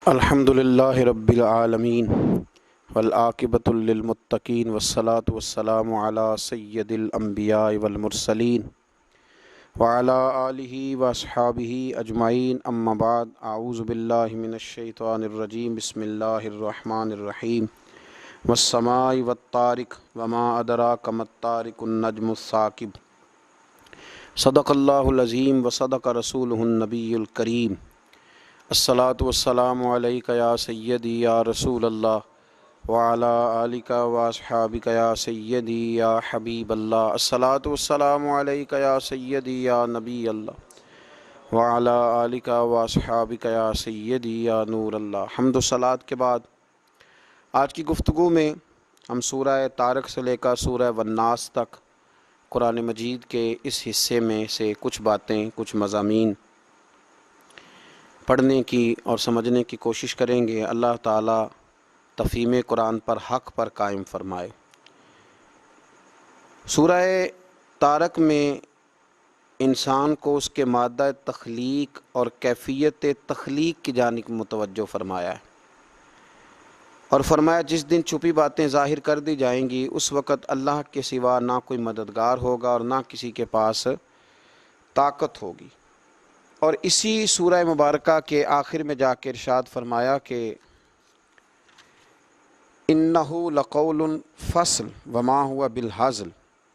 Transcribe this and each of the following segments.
الحمدللہ رب العالمین والعاقبۃ للمتقین والصلاة والسلام علی سید الانبیاء والمرسلین وعلی آلہ واصحابہ اجمعین، اما بعد، اعوذ باللہ من الشیطان الرجیم، بسم اللہ الرحمن الرحیم۔ والسماء والطارق وما ادراک ما الطارق النجم الثاقب، صدق اللہ العظیم وصدق رسولہ النبی الکریم۔ الصلاۃ والسلام علیک یا سیدی یا رسول اللہ وعلی آلک واصحابک یا سیدی یا حبیب اللہ۔ الصلاۃ والسلام علیک یا سیدی یا نبی اللہ وعلی آلک واصحابک یا سیدی یا نور اللہ۔ حمد و صلوات کے بعد آج کی گفتگو میں ہم سورہ طارق سے لے کر سورہ والناس تک قرآن مجید کے اس حصے میں سے کچھ باتیں، کچھ مضامین پڑھنے کی اور سمجھنے کی کوشش کریں گے۔ اللہ تعالیٰ تفہیم قرآن پر حق پر قائم فرمائے۔ سورہ طارق میں انسان کو اس کے مادہ تخلیق اور کیفیت تخلیق کی جانب متوجہ فرمایا ہے، اور فرمایا جس دن چھپی باتیں ظاہر کر دی جائیں گی اس وقت اللہ کے سوا نہ کوئی مددگار ہوگا اور نہ کسی کے پاس طاقت ہوگی۔ اور اسی سورہ مبارکہ کے آخر میں جا کے ارشاد فرمایا کہ انہ لقول فصل وما ہوا بالہزل،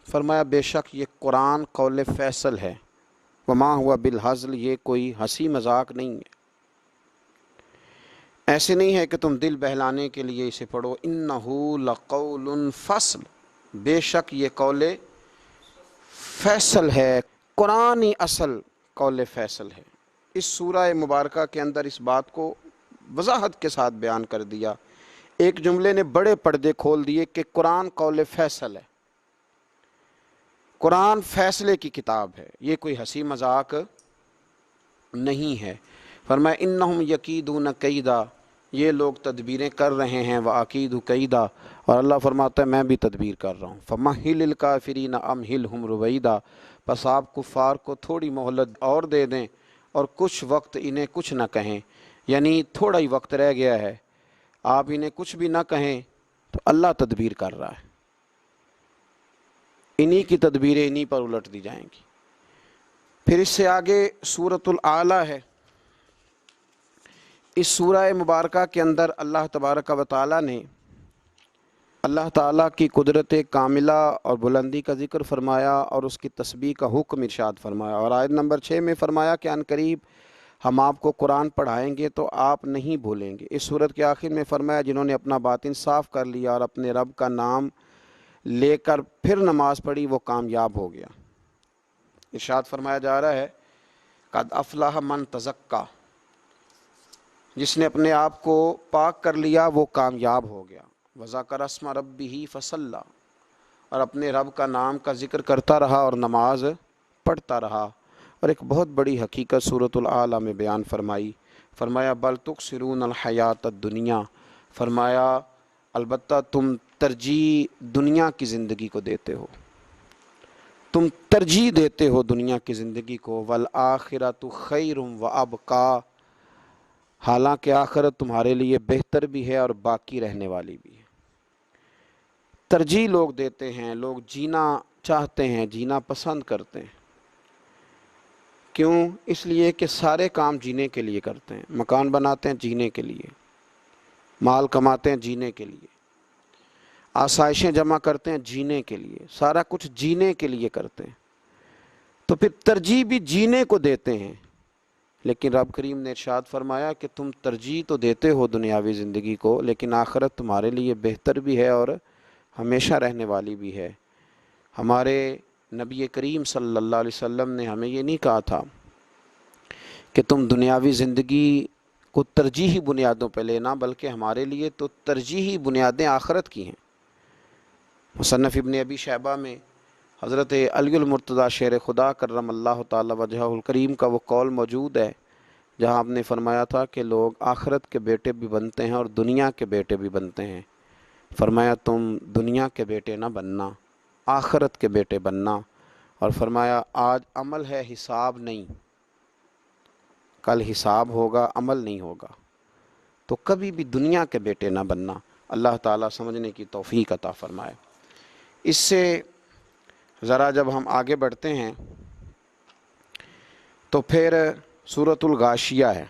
فرمایا بے شک یہ قرآن قول فیصل ہے، وما ہوا بالہزل، یہ کوئی ہنسی مذاق نہیں ہے، ایسے نہیں ہے کہ تم دل بہلانے کے لیے اسے پڑھو۔ انہ لقول فصل، بے شک یہ قول فیصل ہے، قرآن ہی اصل قول فیصل ہے۔ اس سورہ مبارکہ کے اندر اس بات کو وضاحت کے ساتھ بیان کر دیا، ایک جملے نے بڑے پردے کھول دیے کہ قرآن قول فیصل ہے، قرآن فیصلے کی کتاب ہے، یہ کوئی ہنسی مذاق نہیں ہے۔ فرمایا انہم یکیدون کیدا، یہ لوگ تدبیریں کر رہے ہیں، وَأَكِيدُ کیدا، اور اللہ فرماتا ہے میں بھی تدبیر کر رہا ہوں۔ فَمَهِّلِ الْكَافِرِينَ أَمْهِلْهُمْ رُوَيْدًا، پس آپ کفار کو تھوڑی مہلت اور دے دیں اور کچھ وقت انہیں کچھ نہ کہیں، یعنی تھوڑا ہی وقت رہ گیا ہے، آپ انہیں کچھ بھی نہ کہیں تو اللہ تدبیر کر رہا ہے، انہی کی تدبیریں انہی پر الٹ دی جائیں گی۔ پھر اس سے آگے سورۃ الاعلیٰ ہے۔ اس سورہ مبارکہ کے اندر اللہ تبارک و تعالیٰ نے اللہ تعالیٰ کی قدرت کاملہ اور بلندی کا ذکر فرمایا اور اس کی تسبیح کا حکم ارشاد فرمایا، اور آیت نمبر 6 میں فرمایا کہ ان قریب ہم آپ کو قرآن پڑھائیں گے تو آپ نہیں بھولیں گے۔ اس صورت کے آخر میں فرمایا جنہوں نے اپنا باطن صاف کر لیا اور اپنے رب کا نام لے کر پھر نماز پڑھی وہ کامیاب ہو گیا۔ ارشاد فرمایا جا رہا ہے قد افلح من تزکا، جس نے اپنے آپ کو پاک کر لیا وہ کامیاب ہو گیا۔ وذکر اسم ربہ فصلی، اور اپنے رب کا نام کا ذکر کرتا رہا اور نماز پڑھتا رہا۔ اور ایک بہت بڑی حقیقت سورۃ الاعلیٰ میں بیان فرمائی، فرمایا بل تؤثرون الحیات الدنیا، فرمایا البتہ تم ترجیح دنیا کی زندگی کو دیتے ہو، تم ترجیح دیتے ہو دنیا کی زندگی کو، والآخرۃ خیر وابقیٰ، حالانکہ آخرت تمہارے لیے بہتر بھی ہے اور باقی رہنے والی بھی ہے۔ ترجیح لوگ دیتے ہیں، لوگ جینا چاہتے ہیں، جینا پسند کرتے ہیں، کیوں؟ اس لیے کہ سارے کام جینے کے لیے کرتے ہیں، مکان بناتے ہیں جینے کے لیے، مال کماتے ہیں جینے کے لیے، آسائشیں جمع کرتے ہیں جینے کے لیے، سارا کچھ جینے کے لیے کرتے ہیں، تو پھر ترجیح بھی جینے کو دیتے ہیں۔ لیکن رب کریم نے ارشاد فرمایا کہ تم ترجیح تو دیتے ہو دنیاوی زندگی کو، لیکن آخرت تمہارے لیے بہتر بھی ہے اور ہمیشہ رہنے والی بھی ہے۔ ہمارے نبی کریم صلی اللہ علیہ وسلم نے ہمیں یہ نہیں کہا تھا کہ تم دنیاوی زندگی کو ترجیحی بنیادوں پہ لینا، بلکہ ہمارے لیے تو ترجیحی بنیادیں آخرت کی ہیں۔ مصنف ابن ابی شیبہ میں حضرت علی المرتضیٰ شیر خدا کرم اللہ تعالی وجہہ الکریم کا وہ قول موجود ہے جہاں آپ نے فرمایا تھا کہ لوگ آخرت کے بیٹے بھی بنتے ہیں اور دنیا کے بیٹے بھی بنتے ہیں۔ فرمایا تم دنیا کے بیٹے نہ بننا، آخرت کے بیٹے بننا، اور فرمایا آج عمل ہے حساب نہیں، کل حساب ہوگا، عمل نہیں ہوگا۔ تو کبھی بھی دنیا کے بیٹے نہ بننا۔ اللہ تعالیٰ سمجھنے کی توفیق عطا فرمائے۔ اس سے ذرا جب ہم آگے بڑھتے ہیں تو پھر سورۃ الغاشیہ ہے۔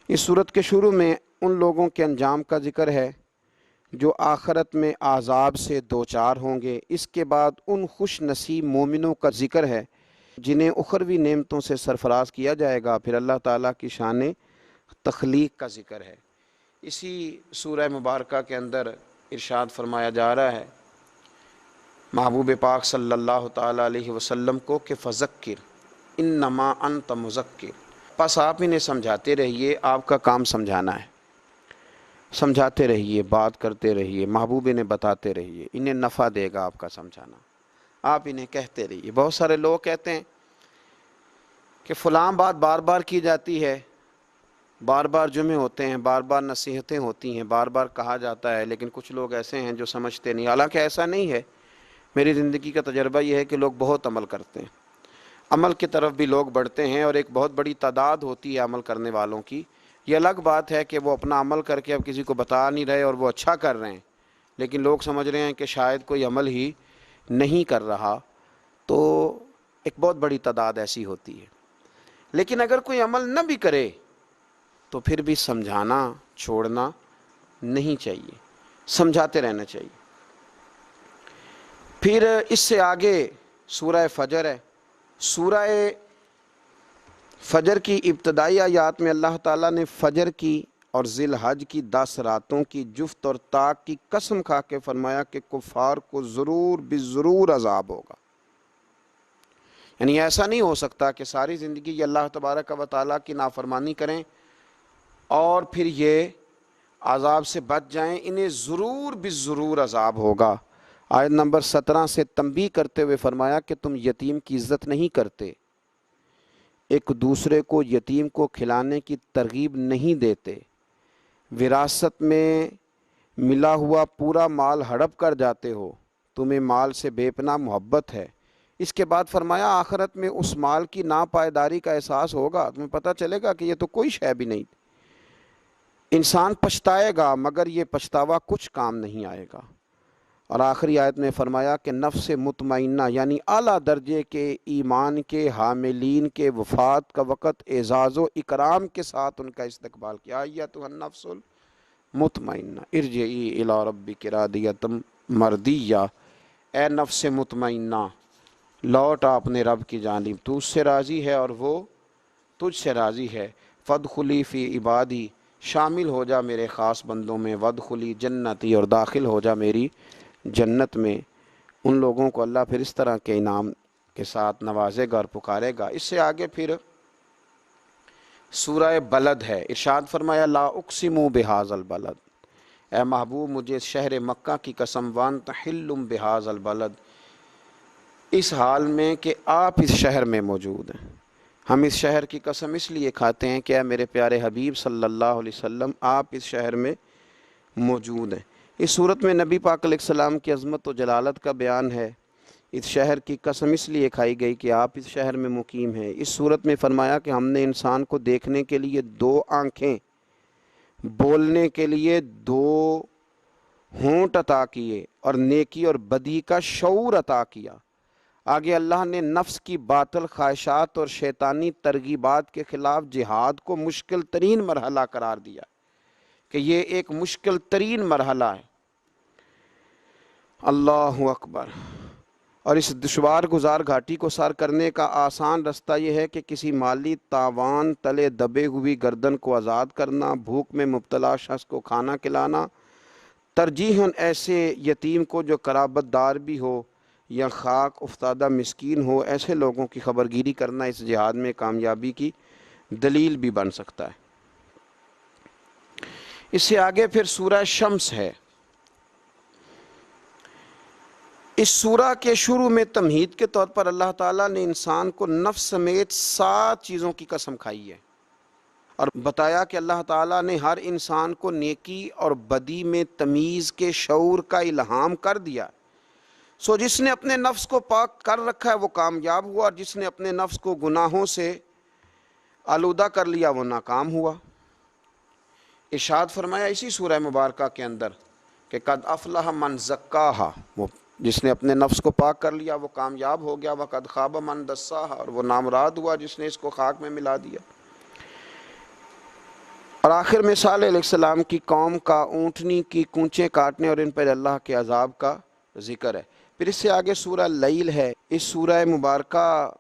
اس سورت کے شروع میں ان لوگوں کے انجام کا ذکر ہے جو آخرت میں عذاب سے دوچار ہوں گے۔ اس کے بعد ان خوش نصیب مومنوں کا ذکر ہے جنہیں اخروی نعمتوں سے سرفراز کیا جائے گا۔ پھر اللہ تعالیٰ کی شان تخلیق کا ذکر ہے۔ اسی سورہ مبارکہ کے اندر ارشاد فرمایا جا رہا ہے محبوب پاک صلی اللہ تعالیٰ علیہ وسلم کو کہ فذکر انما انت مذکر، پس آپ انہیں سمجھاتے رہیے، آپ کا کام سمجھانا ہے، سمجھاتے رہیے، بات کرتے رہیے، محبوب انہیں بتاتے رہیے، انہیں نفع دے گا آپ کا سمجھانا، آپ انہیں کہتے رہیے۔ بہت سارے لوگ کہتے ہیں کہ فلاں بات بار بار کی جاتی ہے، بار بار جمعے ہوتے ہیں، بار بار نصیحتیں ہوتی ہیں، بار بار کہا جاتا ہے، لیکن کچھ لوگ ایسے ہیں جو سمجھتے نہیں۔ حالانکہ ایسا نہیں ہے، میری زندگی کا تجربہ یہ ہے کہ لوگ بہت عمل کرتے ہیں، عمل کی طرف بھی لوگ بڑھتے ہیں، اور ایک بہت بڑی تعداد ہوتی ہے عمل کرنے والوں کی۔ یہ الگ بات ہے کہ وہ اپنا عمل کر کے اب کسی کو بتا نہیں رہے اور وہ اچھا کر رہے ہیں، لیکن لوگ سمجھ رہے ہیں کہ شاید کوئی عمل ہی نہیں کر رہا، تو ایک بہت بڑی تعداد ایسی ہوتی ہے۔ لیکن اگر کوئی عمل نہ بھی کرے تو پھر بھی سمجھانا چھوڑنا نہیں چاہیے، سمجھاتے رہنا چاہیے۔ پھر اس سے آگے سورہ فجر ہے۔ سورہ فجر کی ابتدائی آیات میں اللہ تعالیٰ نے فجر کی اور ذی الحج کی 10 راتوں کی جفت اور طاق کی قسم کھا کے فرمایا کہ کفار کو ضرور بالضرور عذاب ہوگا۔ یعنی ایسا نہیں ہو سکتا کہ ساری زندگی یہ اللہ تبارک و تعالیٰ کی نافرمانی کریں اور پھر یہ عذاب سے بچ جائیں، انہیں ضرور بالضرور عذاب ہوگا۔ آیت نمبر 17 سے تنبیہ کرتے ہوئے فرمایا کہ تم یتیم کی عزت نہیں کرتے، ایک دوسرے کو یتیم کو کھلانے کی ترغیب نہیں دیتے، وراثت میں ملا ہوا پورا مال ہڑپ کر جاتے ہو، تمہیں مال سے بے پناہ محبت ہے۔ اس کے بعد فرمایا آخرت میں اس مال کی ناپائیداری کا احساس ہوگا، تمہیں پتہ چلے گا کہ یہ تو کوئی شے بھی نہیں، انسان پچھتائے گا مگر یہ پچھتاوا کچھ کام نہیں آئے گا۔ اور آخری آیت میں فرمایا کہ نفس مطمئنہ یعنی اعلیٰ درجے کے ایمان کے حاملین کے وفات کا وقت اعزاز و اکرام کے ساتھ ان کا استقبال کیا۔ ایتھا النفس المطمئنہ ارجعی الی ربک راضیۃ مرضیہ، اے نفس مطمئنہ لوٹ اپنے رب کی جانب، تو اس سے راضی ہے اور وہ تجھ سے راضی ہے۔ فادخلی فی عبادی، شامل ہو جا میرے خاص بندوں میں، وادخلی جنتی، اور داخل ہو جا میری جنت میں۔ ان لوگوں کو اللہ پھر اس طرح کے انعام کے ساتھ نوازے گا اور پکارے گا۔ اس سے آگے پھر سورہ بلد ہے۔ ارشاد فرمایا لا اقسم بہذا البلد، اے محبوب مجھے شہر مکہ کی قسم، وانت حل بہذا البلد، اس حال میں کہ آپ اس شہر میں موجود ہیں۔ ہم اس شہر کی قسم اس لیے کھاتے ہیں کہ اے میرے پیارے حبیب صلی اللہ علیہ وسلم آپ اس شہر میں موجود ہیں۔ اس صورت میں نبی پاک علیہ السلام کی عظمت و جلالت کا بیان ہے۔ اس شہر کی قسم اس لیے کھائی گئی کہ آپ اس شہر میں مقیم ہیں۔ اس صورت میں فرمایا کہ ہم نے انسان کو دیکھنے کے لیے 2 آنکھیں، بولنے کے لیے 2 ہونٹ عطا کیے، اور نیکی اور بدی کا شعور عطا کیا۔ آگے اللہ نے نفس کی باطل خواہشات اور شیطانی ترغیبات کے خلاف جہاد کو مشکل ترین مرحلہ قرار دیا کہ یہ ایک مشکل ترین مرحلہ ہے۔ اللہ اکبر۔ اور اس دشوار گزار گھاٹی کو سر کرنے کا آسان رستہ یہ ہے کہ کسی مالی تاوان تلے دبے ہوئی گردن کو آزاد کرنا، بھوک میں مبتلا شخص کو کھانا کھلانا، ترجیحاً ایسے یتیم کو جو قرابت دار بھی ہو یا خاک افتادہ مسکین ہو، ایسے لوگوں کی خبرگیری کرنا اس جہاد میں کامیابی کی دلیل بھی بن سکتا ہے۔ اس سے آگے پھر سورہ شمس ہے۔ اس سورہ کے شروع میں تمہید کے طور پر اللہ تعالیٰ نے انسان کو نفس سمیت 7 چیزوں کی قسم کھائی ہے، اور بتایا کہ اللہ تعالیٰ نے ہر انسان کو نیکی اور بدی میں تمیز کے شعور کا الہام کر دیا۔ سو جس نے اپنے نفس کو پاک کر رکھا ہے وہ کامیاب ہوا، اور جس نے اپنے نفس کو گناہوں سے آلودہ کر لیا وہ ناکام ہوا۔ ارشاد فرمایا اسی سورہ مبارکہ کے اندر کہ قد افلح من زکاہا، وہ جس نے اپنے نفس کو پاک کر لیا وہ کامیاب ہو گیا، وقد خاب من دساہا، اور وہ نامراد ہوا جس نے اس کو خاک میں ملا دیا۔ اور آخر میں صالح علیہ السلام کی قوم کا اونٹنی کی کونچیں کاٹنے اور ان پر اللہ کے عذاب کا ذکر ہے۔ پھر اس سے آگے سورہ لیل ہے۔ اس سورہ مبارکہ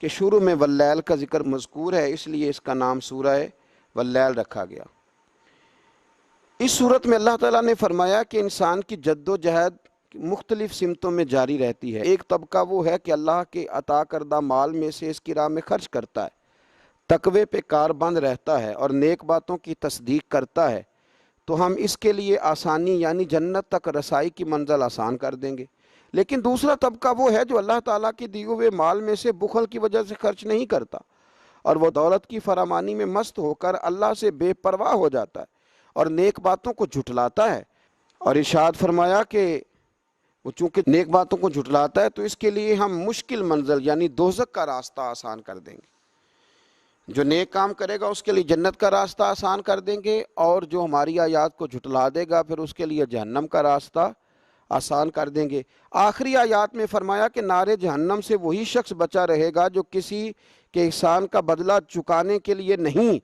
کے شروع میں واللیل کا ذکر مذکور ہے، اس لیے اس کا نام سورہ واللیل رکھا گیا۔ اس صورت میں اللہ تعالیٰ نے فرمایا کہ انسان کی جد و جہد مختلف سمتوں میں جاری رہتی ہے۔ ایک طبقہ وہ ہے کہ اللہ کے عطا کردہ مال میں سے اس کی راہ میں خرچ کرتا ہے، تقوی پہ کاربند رہتا ہے اور نیک باتوں کی تصدیق کرتا ہے، تو ہم اس کے لیے آسانی یعنی جنت تک رسائی کی منزل آسان کر دیں گے۔ لیکن دوسرا طبقہ وہ ہے جو اللہ تعالیٰ کے دیے ہوئے مال میں سے بخل کی وجہ سے خرچ نہیں کرتا، اور وہ دولت کی فراوانی میں مست ہو کر اللہ سے بے پرواہ ہو جاتا ہے اور نیک باتوں کو جھٹلاتا ہے۔ اور ارشاد فرمایا کہ وہ چونکہ نیک باتوں کو جھٹلاتا ہے تو اس کے لیے ہم مشکل منزل یعنی دوزخ کا راستہ آسان کر دیں گے۔ جو نیک کام کرے گا اس کے لیے جنت کا راستہ آسان کر دیں گے، اور جو ہماری آیات کو جھٹلا دے گا پھر اس کے لیے جہنم کا راستہ آسان کر دیں گے۔ آخری آیات میں فرمایا کہ نار جہنم سے وہی شخص بچا رہے گا جو کسی کے احسان کا بدلہ چکانے کے لیے نہیں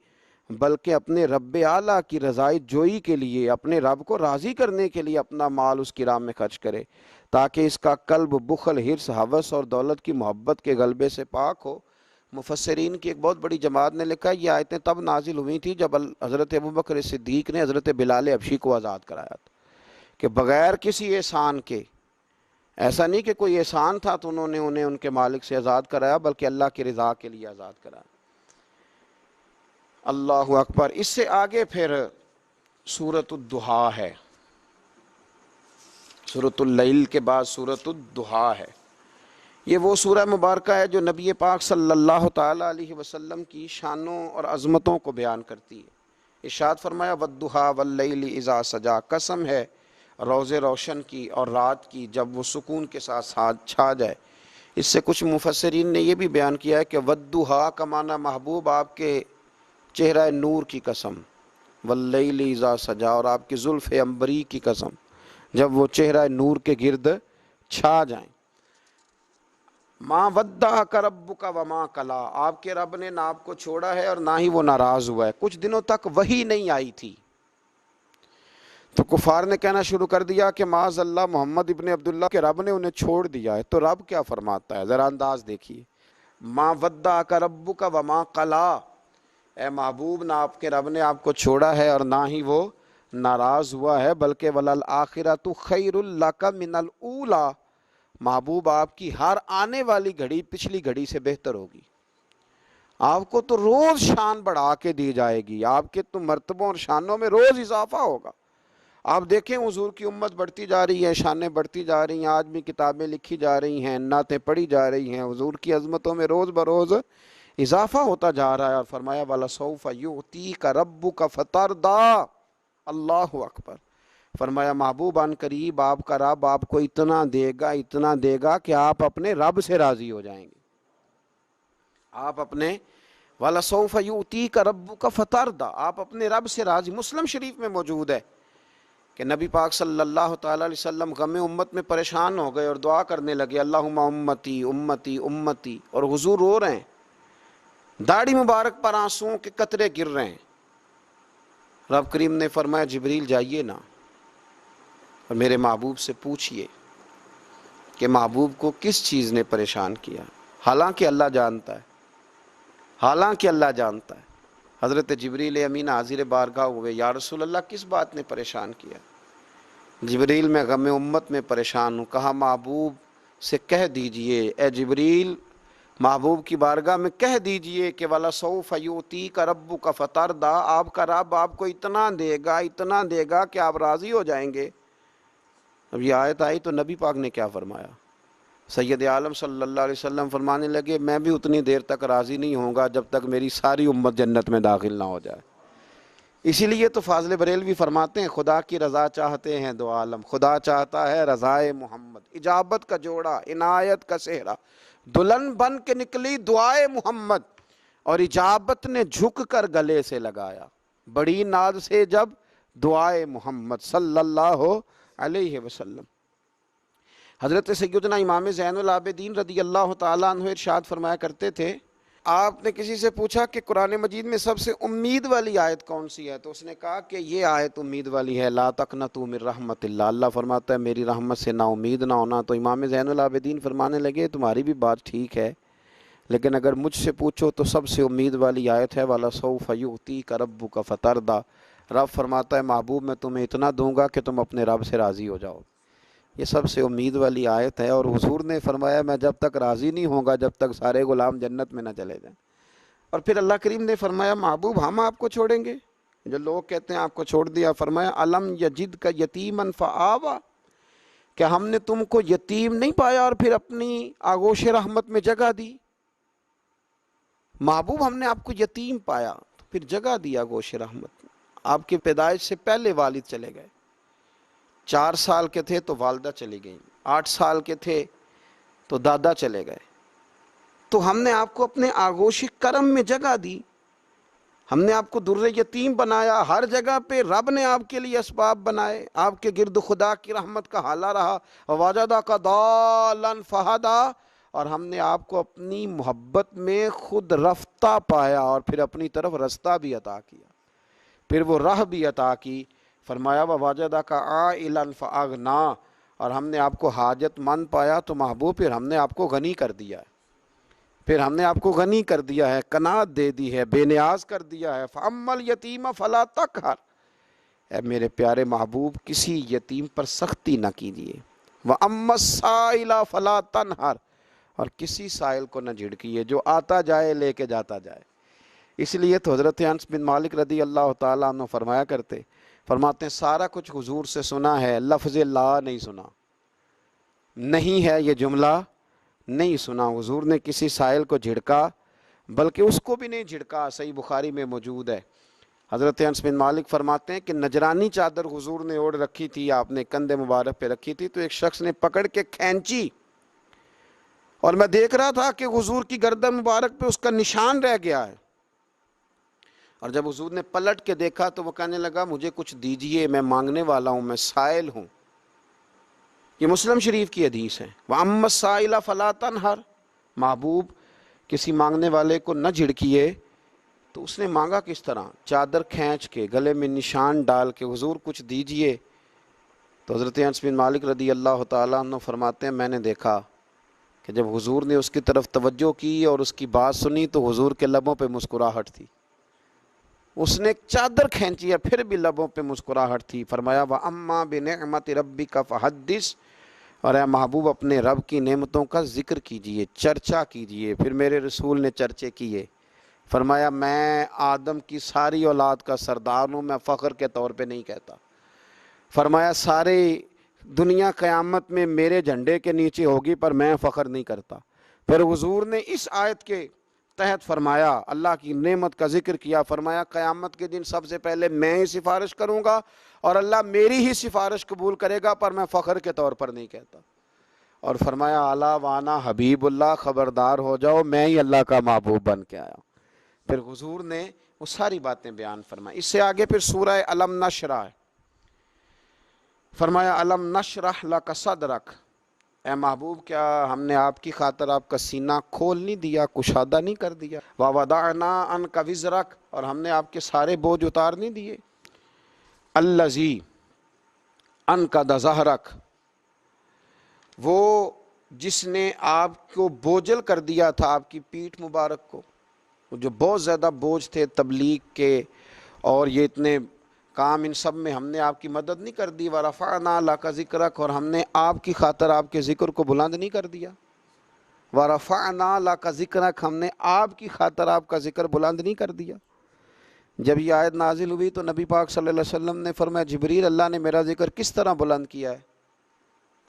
بلکہ اپنے رب اعلیٰ کی رضائی جوئی کے لیے، اپنے رب کو راضی کرنے کے لیے اپنا مال اس کی راہ میں خرچ کرے، تاکہ اس کا قلب بخل، حرص، ہوس اور دولت کی محبت کے غلبے سے پاک ہو۔ مفسرین کی ایک بہت بڑی جماعت نے لکھا یہ آیتیں تب نازل ہوئی تھی جب حضرت ابوبکر صدیق نے حضرت بلال حبشی کو آزاد کرایا تھا، کہ بغیر کسی احسان کے، ایسا نہیں کہ کوئی احسان تھا تو انہوں نے انہیں ان کے مالک سے آزاد کرایا، بلکہ اللہ کی رضا کے لیے آزاد کرایا۔ اللہ اکبر۔ اس سے آگے پھر سورۃ الضحیٰ ہے، سورۃ اللیل کے بعد سورۃ الضحیٰ ہے۔ یہ وہ سورہ مبارکہ ہے جو نبی پاک صلی اللہ تعالیٰ علیہ وسلم کی شانوں اور عظمتوں کو بیان کرتی ہے۔ ارشاد فرمایا والضحیٰ واللیل اذا سجا، قسم ہے روز روشن کی اور رات کی جب وہ سکون کے ساتھ چھا جائے۔ اس سے کچھ مفسرین نے یہ بھی بیان کیا ہے کہ والضحیٰ کا معنی محبوب آپ کے چہرہ نور کی قسم، واللیل اذا سجا، اور آپ کی زلف عنبری کی قسم جب وہ چہرہ نور کے گرد چھا جائیں۔ ما ودعک ربک وما قلی، آپ کے رب نے نہ آپ کو چھوڑا ہے اور نہ ہی وہ ناراض ہوا ہے۔ کچھ دنوں تک وحی نہیں آئی تھی تو کفار نے کہنا شروع کر دیا کہ معاذ اللہ، محمد ابن عبداللہ کے رب نے انہیں چھوڑ دیا ہے۔ تو رب کیا فرماتا ہے، ذرا انداز دیکھیے۔ ما ودعک ربک وما قلی، اے محبوب نہ آپ کے رب نے آپ کو چھوڑا ہے اور نہ ہی وہ ناراض ہوا ہے، بلکہ وللآخرۃ خیر لک من الاولی، محبوب آپ کی ہر آنے والی گھڑی پچھلی گھڑی سے بہتر ہوگی۔ آپ کو تو روز شان بڑھا کے دی جائے گی، آپ کے تو مرتبوں اور شانوں میں روز اضافہ ہوگا۔ آپ دیکھیں حضور کی امت بڑھتی جا رہی ہے، شانیں بڑھتی جا رہی ہیں، آج بھی کتابیں لکھی جا رہی ہیں، نعتیں پڑھی جا رہی ہیں، حضور کی عظمتوں میں روز بروز اضافہ ہوتا جا رہا ہے۔ اور فرمایا وَلَسَوْفَ يُعْتِيكَ رَبُّكَ فَتَرْضَىٰ، اللہ اکبر۔ فرمایا محبوب ان قریب آپ کا رب آپ کو اتنا دے گا کہ آپ اپنے رب سے راضی ہو جائیں گے۔ آپ اپنے وَلَسَوْفَ يُعْتِيكَ رَبُّكَ فَتَرْضَىٰ، آپ اپنے رب سے راضی۔ مسلم شریف میں موجود ہے کہ نبی پاک صلی اللہ تعالیٰ علیہ وسلم غم امت میں پریشان ہو گئے اور دعا کرنے لگے اللہم امتی امتی امتی، اور حضور رو رہے ہیں، داڑھی مبارک پر آنسوؤں کے قطرے گر رہے ہیں۔ رب کریم نے فرمایا جبریل جائیے نا اور میرے محبوب سے پوچھئے کہ محبوب کو کس چیز نے پریشان کیا، حالانکہ اللہ جانتا ہے، حالانکہ اللہ جانتا ہے۔ حضرت جبریل امین حاضر بارگاہ ہوئے، یا رسول اللہ کس بات نے پریشان کیا؟ جبریل میں غم امت میں پریشان ہوں۔ کہا محبوب سے کہہ دیجئے، اے جبریل محبوب کی بارگاہ میں کہہ دیجئے کہ وَلَسَوْفَ يُعْتِيكَ رَبُّكَ فَتَرْضَىٰ، آپ کا رب آپ کو اتنا دے گا کہ آپ راضی ہو جائیں گے۔ اب یہ آیت آئی تو نبی پاک نے کیا فرمایا؟ سید عالم صلی اللہ علیہ وسلم فرمانے لگے میں بھی اتنی دیر تک راضی نہیں ہوں گا جب تک میری ساری امت جنت میں داخل نہ ہو جائے۔ اسی لیے تو فاضل بریلوی فرماتے ہیں خدا کی رضا چاہتے ہیں دو عالم، خدا چاہتا ہے رضائے محمد، اجابت کا جوڑا عنایت کا صحرا، دلہن بن کے نکلی دعائے محمد، اور اجابت نے جھک کر گلے سے لگایا۔ بڑی ناز سے جب دعائے محمد صلی اللہ علیہ وسلم۔ حضرت سیدنا امام زین العابدین رضی اللہ تعالیٰ عنہ ارشاد فرمایا کرتے تھے، آپ نے کسی سے پوچھا کہ قرآن مجید میں سب سے امید والی آیت کون سی ہے، تو اس نے کہا کہ یہ آیت امید والی ہے، لا تقنطوا من رحمت اللہ، اللہ فرماتا ہے میری رحمت سے نا امید نہ ہونا۔ تو امام زین العابدین فرمانے لگے تمہاری بھی بات ٹھیک ہے، لیکن اگر مجھ سے پوچھو تو سب سے امید والی آیت ہے وَلَسَوْفَ يُؤْتِيكَ رَبُّكَ فَتَرْضَىٰ، رب فرماتا ہے محبوب میں تمہیں اتنا دوں گا کہ تم اپنے رب سے راضی ہو جاؤ۔ یہ سب سے امید والی آیت ہے، اور حضور نے فرمایا میں جب تک راضی نہیں ہوں گا جب تک سارے غلام جنت میں نہ چلے جائیں۔ اور پھر اللہ کریم نے فرمایا محبوب ہم آپ کو چھوڑیں گے؟ جو لوگ کہتے ہیں آپ کو چھوڑ دیا، فرمایا الم یجدک یتیما فآویٰ، کہ ہم نے تم کو یتیم نہیں پایا اور پھر اپنی آغوش رحمت میں جگہ دی؟ محبوب ہم نے آپ کو یتیم پایا تو پھر جگہ دی آغوش رحمت میں۔ آپ کی پیدائش سے پہلے والد چلے گئے، 4 سال کے تھے تو والدہ چلی گئیں، 8 سال کے تھے تو دادا چلے گئے، تو ہم نے آپ کو اپنے آغوش کرم میں جگہ دی، ہم نے آپ کو در یتیم بنایا، ہر جگہ پہ رب نے آپ کے لیے اسباب بنائے، آپ کے گرد خدا کی رحمت کا حالہ رہا، وَوَجَدَكَ ضَالًّا فَہَدَىٰ، اور ہم نے آپ کو اپنی محبت میں خود رفتہ پایا اور پھر اپنی طرف رستہ بھی عطا کیا، پھر وہ راہ بھی عطا کی۔ فرمایا وَوَجَدَكَ عَائِلًا فَأَغْنَىٰ، اور ہم نے آپ کو حاجت مند پایا تو محبوب پھر ہم نے آپ کو غنی کر دیا ہے، پھر ہم نے آپ کو غنی کر دیا ہے، قناعت دے دی ہے، بے نیاز کر دیا ہے۔ فَأَمَّا الْيَتِيمَ فَلَا تَقْهَرْ، اے میرے پیارے محبوب کسی یتیم پر سختی نہ کیجیے۔ وَأَمَّا السَّائِلَ فَلَا تَنْهَرْ، اور کسی سائل کو نہ جھڑکیے، جو آتا جائے لے کے جاتا جائے۔ اس لیے تو حضرت انس بن مالک رضی اللہ تعالیٰ عنہ فرماتے ہیں سارا کچھ حضور سے سنا ہے، لفظ لا نہیں سنا، نہیں ہے یہ جملہ نہیں سنا۔ حضور نے کسی سائل کو جھڑکا، بلکہ اس کو بھی نہیں جھڑکا، صحیح بخاری میں موجود ہے۔ حضرت انس بن مالک فرماتے ہیں کہ نجرانی چادر حضور نے اوڑھ رکھی تھی، آپ نے کندھے مبارک پہ رکھی تھی، تو ایک شخص نے پکڑ کے کھینچی، اور میں دیکھ رہا تھا کہ حضور کی گردن مبارک پہ اس کا نشان رہ گیا ہے، اور جب حضور نے پلٹ کے دیکھا تو وہ کہنے لگا مجھے کچھ دیجئے، میں مانگنے والا ہوں، میں سائل ہوں۔ یہ مسلم شریف کی حدیث ہے۔ وَأَمَّا السَّائِلَ فَلَا تَنْهَرْ، محبوب کسی مانگنے والے کو نہ جھڑکیے۔ تو اس نے مانگا کس طرح؟ چادر کھینچ کے، گلے میں نشان ڈال کے، حضور کچھ دیجئے۔ تو حضرت انس بن مالک رضی اللہ تعالیٰ عنہ فرماتے ہیں میں نے دیکھا کہ جب حضور نے اس کی طرف توجہ کی اور اس کی بات سنی تو حضور کے لبوں پہ مسکراہٹ تھی، اس نے چادر کھینچی ہے پھر بھی لبوں پہ مسکراہٹ تھی۔ فرمایا وَأَمَّا بِنِعْمَةِ رَبِّكَ فَحَدِّثْ، اور اے محبوب اپنے رب کی نعمتوں کا ذکر کیجئے، چرچا کیجئے۔ پھر میرے رسول نے چرچے کیے، فرمایا میں آدم کی ساری اولاد کا سردار ہوں، میں فخر کے طور پہ نہیں کہتا۔ فرمایا ساری دنیا قیامت میں میرے جھنڈے کے نیچے ہوگی پر میں فخر نہیں کرتا۔ پھر حضور نے اس آیت کے تحت فرمایا، اللہ کی نعمت کا ذکر کیا، فرمایا قیامت کے دن سب سے پہلے میں ہی سفارش کروں گا اور اللہ میری ہی سفارش قبول کرے گا، پر میں فخر کے طور پر نہیں کہتا۔ اور فرمایا الا وانا حبیب اللہ، خبردار ہو جاؤ میں ہی اللہ کا محبوب بن کے آیا۔ پھر حضور نے وہ ساری باتیں بیان فرمائی۔ اس سے آگے پھر سورہ الم نشرح ہے، فرمایا الم نشرح لک صدرک، اے محبوب کیا ہم نے آپ کی خاطر آپ کا سینہ کھول نہیں دیا، کشادہ نہیں کر دیا؟ وَوَضَعْنَا عَنْكَ وِزْرَكَ، اور ہم نے آپ کے سارے بوجھ اتار نہیں دیے؟ الَّذِي أَنْقَضَ ظَهْرَكَ، وہ جس نے آپ کو بوجھل کر دیا تھا، آپ کی پیٹھ مبارک کو، جو بہت زیادہ بوجھ تھے تبلیغ کے اور یہ اتنے کام، ان سب میں ہم نے آپ کی مدد نہیں کر دی۔ وَرَفَعْنَا لَكَ ذِكْرَكَ، اور ہم نے آپ کی خاطر آپ کے ذکر کو بلند نہیں کر دیا۔ وَرَفَعْنَا لَكَ ذِكْرَكَ، ہم نے آپ کی خاطر آپ کا ذکر بلند نہیں کر دیا۔ جب یہ آیت نازل ہوئی تو نبی پاک صلی اللہ علیہ وسلم نے فرمایا جبریل اللہ نے میرا ذکر کس طرح بلند کیا ہے؟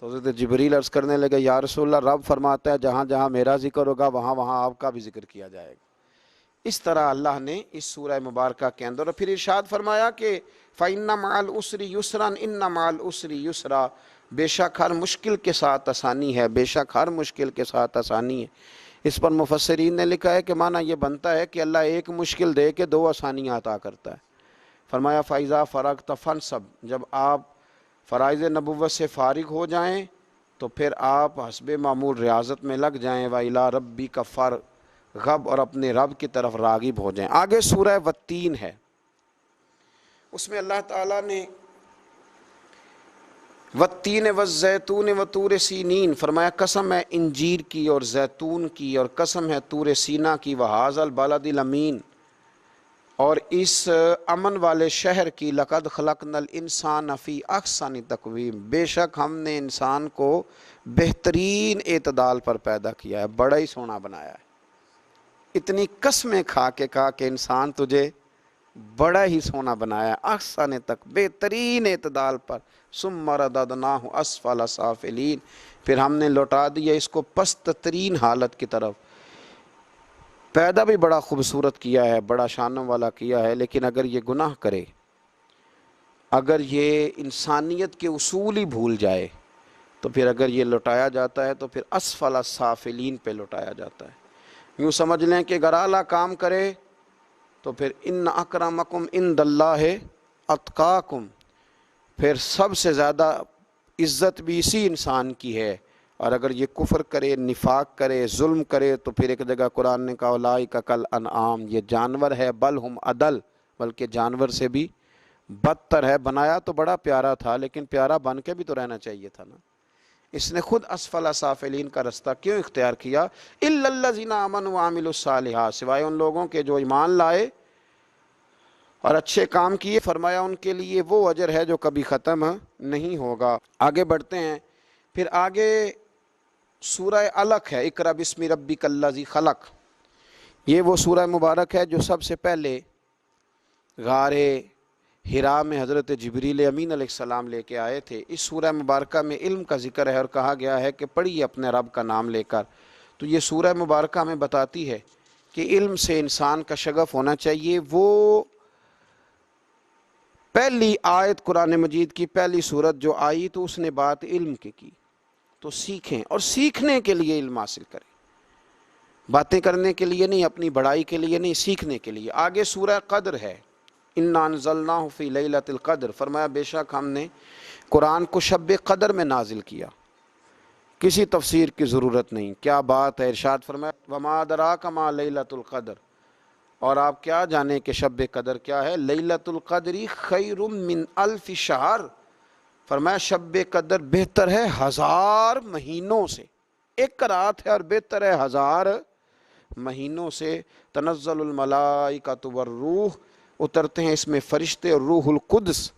تو حضرت جبریل عرض کرنے لگے یا رسول اللہ رب فرماتا ہے جہاں جہاں میرا ذکر ہوگا وہاں وہاں آپ کا بھی ذکر کیا جائے گا۔ اس طرح اللہ نے اس سورہ مبارکہ کے اندر، اور پھر ارشاد فرمایا کہ فَإِنَّ مَعَ الْعُسْرِ يُسْرًا إِنَّ مَعَ الْعُسْرِ يُسْرًا، بے شک ہر مشکل کے ساتھ آسانی ہے، بے شک ہر مشکل کے ساتھ آسانی ہے۔ اس پر مفسرین نے لکھا ہے کہ معنی یہ بنتا ہے کہ اللہ ایک مشکل دے کے 2 آسانیاں عطا کرتا ہے۔ فرمایا فَإِذَا فَرَغْتَ فَانْصَبْ، جب آپ فرائض نبوت سے فارغ ہو جائیں تو پھر آپ حسب معمول ریاضت میں لگ جائیں، وَإِلَىٰ رَبِّكَ فَارْغَب، اور اپنے رب کی طرف راغب ہو جائیں۔ آگے سورہ والتین ہے، اس میں اللہ تعالیٰ نے والتین والزیتون وطور سینین فرمایا قسم ہے انجیر کی اور زیتون کی، اور قسم ہے طور سینا کی، وہذا البلد الامین، اور اس امن والے شہر کی، لقد خلقنا الانسان فی احسن تقویم، بے شک ہم نے انسان کو بہترین اعتدال پر پیدا کیا ہے، بڑا ہی سونا بنایا ہے۔ اتنی قسمیں کھا کے انسان تجھے بڑا ہی سونا بنایا ہے، احسن تک بہترین اعتدال پر، ثم رددناہ اسفل سافلین، پھر ہم نے لوٹا دیا اس کو پست ترین حالت کی طرف۔ پیدا بھی بڑا خوبصورت کیا ہے، بڑا شانوں والا کیا ہے، لیکن اگر یہ گناہ کرے، اگر یہ انسانیت کے اصول ہی بھول جائے، تو پھر اگر یہ لوٹایا جاتا ہے تو پھر اسفل سافلین پہ لوٹایا جاتا ہے۔ یوں سمجھ لیں کہ اگر اعلیٰ کام کرے تو پھر ان اکرمکم عند اللہ اتقاکم، پھر سب سے زیادہ عزت بھی اسی انسان کی ہے، اور اگر یہ کفر کرے، نفاق کرے، ظلم کرے، تو پھر ایک جگہ قرآن نے کہا اولئک کالانعام، یہ جانور ہے، بل ہم اضل، بلکہ جانور سے بھی بدتر ہے۔ بنایا تو بڑا پیارا تھا، لیکن پیارا بن کے بھی تو رہنا چاہیے تھا نا۔ اس نے خود اسفل سافلین کا رستہ کیوں اختیار کیا؟ الا الذین آمنوا وعملوا الصالحات، سوائے ان لوگوں کے جو ایمان لائے اور اچھے کام کیے، فرمایا ان کے لیے وہ اجر ہے جو کبھی ختم نہیں ہوگا۔ آگے بڑھتے ہیں، پھر آگے سورہ علق ہے، اقرأ بسم ربک الذی خلق، یہ وہ سورہ مبارک ہے جو سب سے پہلے غار حراء میں حضرت جبریل امین علیہ السلام لے کے آئے تھے۔ اس سورہ مبارکہ میں علم کا ذکر ہے اور کہا گیا ہے کہ پڑھیے اپنے رب کا نام لے کر۔ تو یہ سورہ مبارکہ ہمیں بتاتی ہے کہ علم سے انسان کا شغف ہونا چاہیے۔ وہ پہلی آیت قرآن مجید کی پہلی سورت جو آئی تو اس نے بات علم کی، تو سیکھیں، اور سیکھنے کے لیے علم حاصل کریں، باتیں کرنے کے لیے نہیں، اپنی بڑائی کے لیے نہیں، سیکھنے کے لیے۔ آگے سورہ قدر ہے، انا انزلناہ فی لیلۃ القدر، فرمایا بے شک ہم نے قرآن کو شب قدر میں نازل کیا، کسی تفسیر کی ضرورت نہیں۔ کیا بات ہے، ارشاد فرمایا وما ادراک ما لیلۃ القدر، اور آپ کیا جانیں کہ شب قدر کیا ہے؟ لیلۃ القدر خیر من الف شہر، فرمایا شب قدر بہتر ہے 1000 مہینوں سے، ایک رات ہے اور بہتر ہے 1000 مہینوں سے۔ تنزل الملائکۃ والروح، اترتے ہیں اس میں فرشتے اور روح القدس،